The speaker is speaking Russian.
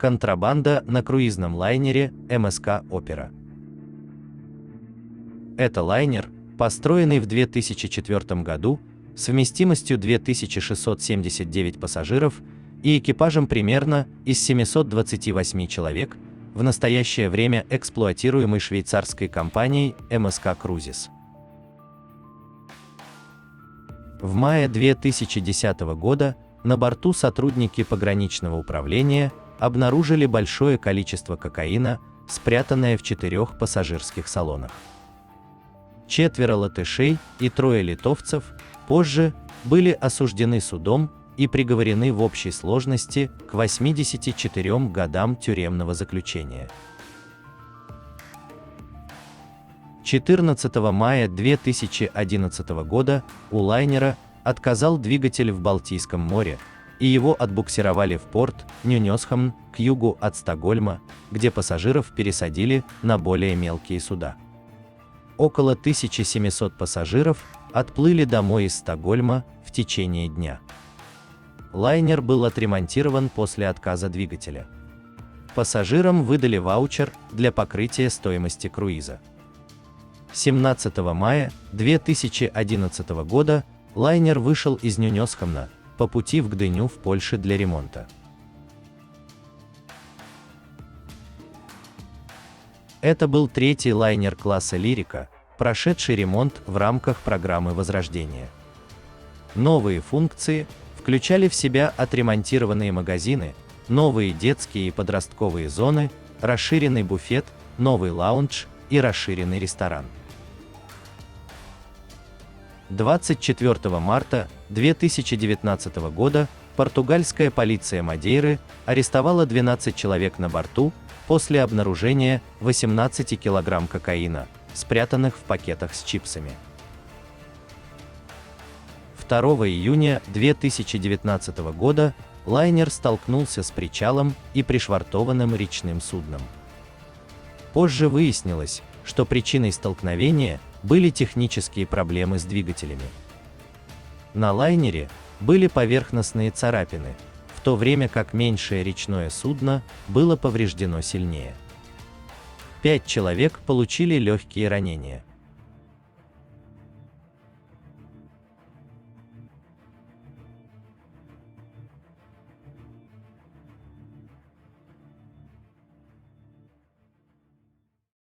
Контрабанда на круизном лайнере МСК «Опера». Это лайнер, построенный в 2004 году, с вместимостью 2679 пассажиров и экипажем примерно из 728 человек, в настоящее время эксплуатируемый швейцарской компанией МСК Крузис. В мае 2010 года на борту сотрудники пограничного управления обнаружили большое количество кокаина, спрятанное в 4 пассажирских салонах. 4 латышей и 3 литовцев позже были осуждены судом и приговорены в общей сложности к 84 годам тюремного заключения. 14 мая 2011 года у лайнера отказал двигатель в Балтийском море, и его отбуксировали в порт Нюнесхамн к югу от Стокгольма, где пассажиров пересадили на более мелкие суда. Около 1700 пассажиров отплыли домой из Стокгольма в течение дня. Лайнер был отремонтирован после отказа двигателя. Пассажирам выдали ваучер для покрытия стоимости круиза. 17 мая 2011 года лайнер вышел из Нюнесхамна по пути в Гдыню в Польше для ремонта. Это был 3-й лайнер класса «Лирика», прошедший ремонт в рамках программы Возрождения. Новые функции включали в себя отремонтированные магазины, новые детские и подростковые зоны, расширенный буфет, новый лаунж и расширенный ресторан. 24 марта 2019 года португальская полиция Мадейры арестовала 12 человек на борту после обнаружения 18 килограмм кокаина, спрятанных в пакетах с чипсами. 2 июня 2019 года лайнер столкнулся с причалом и пришвартованным речным судном. Позже выяснилось, что причиной столкновения были технические проблемы с двигателями. На лайнере были поверхностные царапины, в то время как меньшее речное судно было повреждено сильнее. 5 человек получили легкие ранения.